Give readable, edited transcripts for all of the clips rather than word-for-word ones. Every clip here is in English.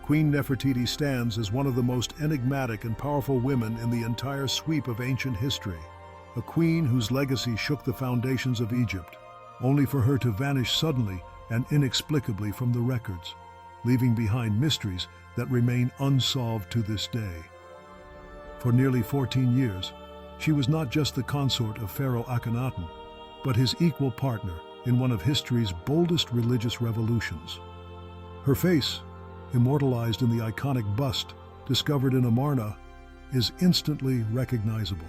Queen Nefertiti stands as one of the most enigmatic and powerful women in the entire sweep of ancient history. A queen whose legacy shook the foundations of Egypt, only for her to vanish suddenly and inexplicably from the records, leaving behind mysteries that remain unsolved to this day. For nearly 14 years, she was not just the consort of Pharaoh Akhenaten, but his equal partner in one of history's boldest religious revolutions. Her face, immortalized in the iconic bust discovered in Amarna, is instantly recognizable.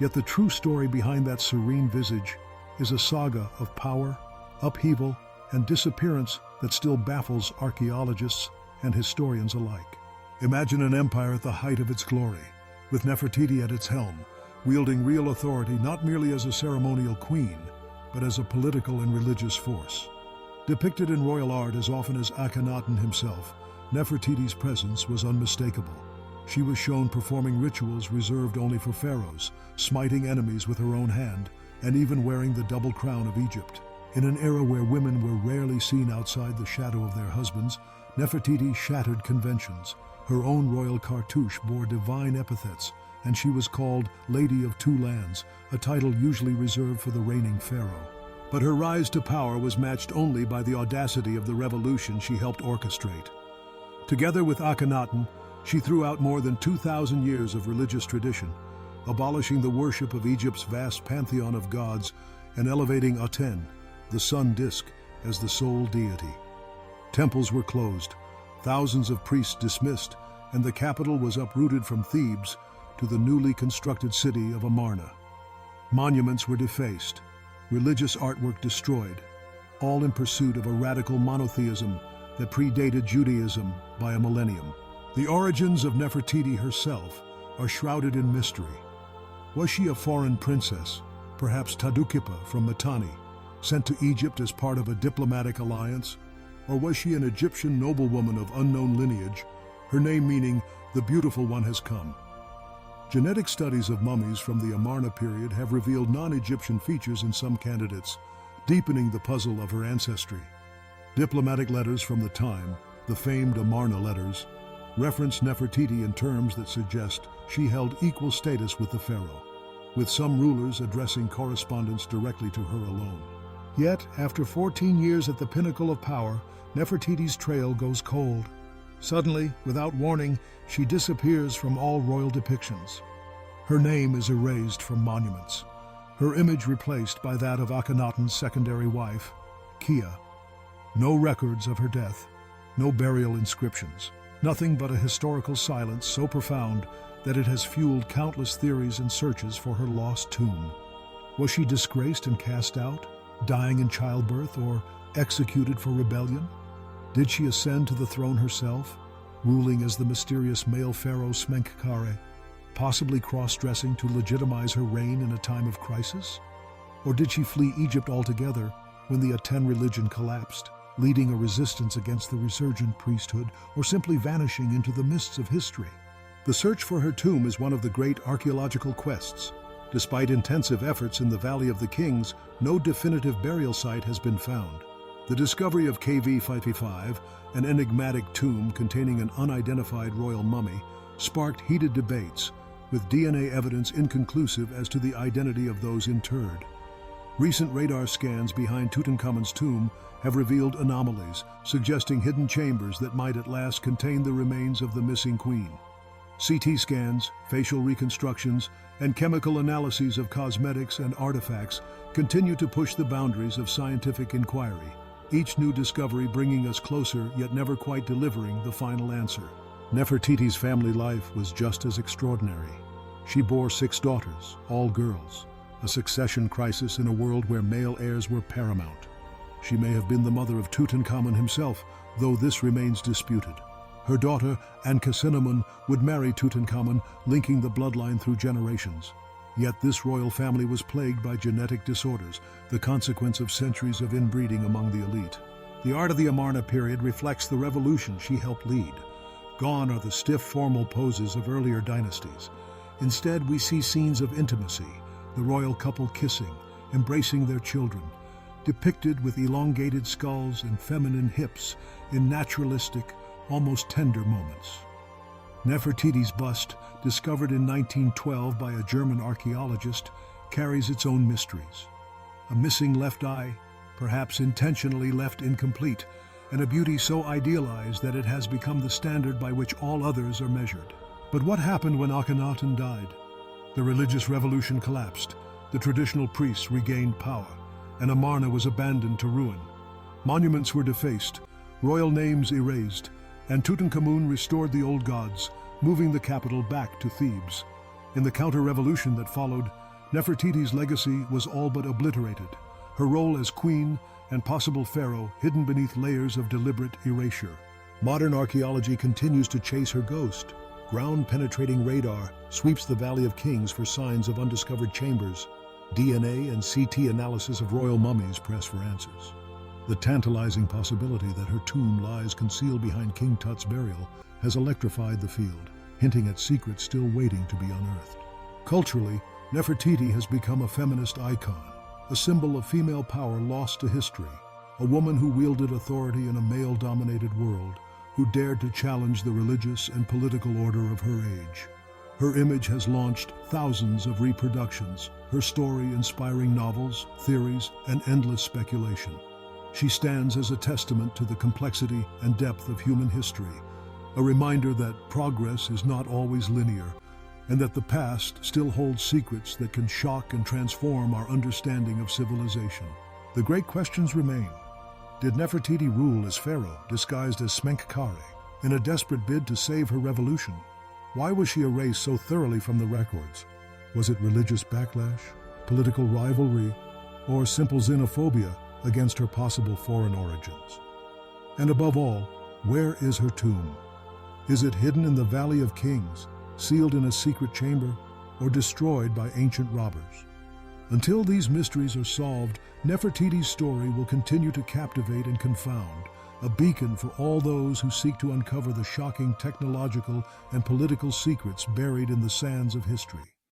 Yet the true story behind that serene visage is a saga of power, upheaval, and disappearance that still baffles archaeologists and historians alike. Imagine an empire at the height of its glory, with Nefertiti at its helm, wielding real authority not merely as a ceremonial queen, but as a political and religious force. Depicted in royal art as often as Akhenaten himself, Nefertiti's presence was unmistakable. She was shown performing rituals reserved only for pharaohs, smiting enemies with her own hand, and even wearing the double crown of Egypt. In an era where women were rarely seen outside the shadow of their husbands, Nefertiti shattered conventions. Her own royal cartouche bore divine epithets, and she was called Lady of Two Lands, a title usually reserved for the reigning pharaoh. But her rise to power was matched only by the audacity of the revolution she helped orchestrate. Together with Akhenaten, she threw out more than 2,000 years of religious tradition, abolishing the worship of Egypt's vast pantheon of gods and elevating Aten, the sun disk, as the sole deity. Temples were closed, thousands of priests dismissed, and the capital was uprooted from Thebes to the newly constructed city of Amarna. Monuments were defaced, religious artwork destroyed, all in pursuit of a radical monotheism that predated Judaism by a millennium. The origins of Nefertiti herself are shrouded in mystery. Was she a foreign princess, perhaps Tadukipa from Mitanni, sent to Egypt as part of a diplomatic alliance? Or was she an Egyptian noblewoman of unknown lineage, her name meaning the beautiful one has come? Genetic studies of mummies from the Amarna period have revealed non-Egyptian features in some candidates, deepening the puzzle of her ancestry. Diplomatic letters from the time, the famed Amarna letters, reference Nefertiti in terms that suggest she held equal status with the pharaoh, with some rulers addressing correspondence directly to her alone. Yet, after 14 years at the pinnacle of power, Nefertiti's trail goes cold. Suddenly, without warning, she disappears from all royal depictions. Her name is erased from monuments, her image replaced by that of Akhenaten's secondary wife, Kia. No records of her death, no burial inscriptions, nothing but a historical silence so profound that it has fueled countless theories and searches for her lost tomb. Was she disgraced and cast out, dying in childbirth, or executed for rebellion? Did she ascend to the throne herself, ruling as the mysterious male pharaoh Smenkhkare, possibly cross-dressing to legitimize her reign in a time of crisis? Or did she flee Egypt altogether when the Aten religion collapsed, leading a resistance against the resurgent priesthood, or simply vanishing into the mists of history? The search for her tomb is one of the great archaeological quests. Despite intensive efforts in the Valley of the Kings, no definitive burial site has been found. The discovery of KV-55, an enigmatic tomb containing an unidentified royal mummy, sparked heated debates, with DNA evidence inconclusive as to the identity of those interred. Recent radar scans behind Tutankhamun's tomb have revealed anomalies, suggesting hidden chambers that might at last contain the remains of the missing queen. CT scans, facial reconstructions, and chemical analyses of cosmetics and artifacts continue to push the boundaries of scientific inquiry, each new discovery bringing us closer yet never quite delivering the final answer. Nefertiti's family life was just as extraordinary. She bore 6 daughters, all girls, a succession crisis in a world where male heirs were paramount. She may have been the mother of Tutankhamun himself, though this remains disputed. Her daughter, Ankhesenamun, would marry Tutankhamun, linking the bloodline through generations. Yet this royal family was plagued by genetic disorders, the consequence of centuries of inbreeding among the elite. The art of the Amarna period reflects the revolution she helped lead. Gone are the stiff, formal poses of earlier dynasties. Instead, we see scenes of intimacy, the royal couple kissing, embracing their children, depicted with elongated skulls and feminine hips in naturalistic, almost tender moments. Nefertiti's bust, discovered in 1912 by a German archaeologist, carries its own mysteries. A missing left eye, perhaps intentionally left incomplete, and a beauty so idealized that it has become the standard by which all others are measured. But what happened when Akhenaten died? The religious revolution collapsed, the traditional priests regained power, and Amarna was abandoned to ruin. Monuments were defaced, royal names erased, and Tutankhamun restored the old gods, moving the capital back to Thebes. In the counter-revolution that followed, Nefertiti's legacy was all but obliterated, her role as queen and possible pharaoh hidden beneath layers of deliberate erasure. Modern archaeology continues to chase her ghost. Ground-penetrating radar sweeps the Valley of Kings for signs of undiscovered chambers. DNA and CT analysis of royal mummies press for answers. The tantalizing possibility that her tomb lies concealed behind King Tut's burial has electrified the field, hinting at secrets still waiting to be unearthed. Culturally, Nefertiti has become a feminist icon, a symbol of female power lost to history, a woman who wielded authority in a male-dominated world, who dared to challenge the religious and political order of her age. Her image has launched thousands of reproductions, her story inspiring novels, theories, and endless speculation. She stands as a testament to the complexity and depth of human history, a reminder that progress is not always linear, and that the past still holds secrets that can shock and transform our understanding of civilization. The great questions remain. Did Nefertiti rule as pharaoh, disguised as Smenkhkare, in a desperate bid to save her revolution? Why was she erased so thoroughly from the records? Was it religious backlash, political rivalry, or simple xenophobia against her possible foreign origins? And above all, where is her tomb? Is it hidden in the Valley of Kings, sealed in a secret chamber, or destroyed by ancient robbers? Until these mysteries are solved, Nefertiti's story will continue to captivate and confound, a beacon for all those who seek to uncover the shocking technological and political secrets buried in the sands of history.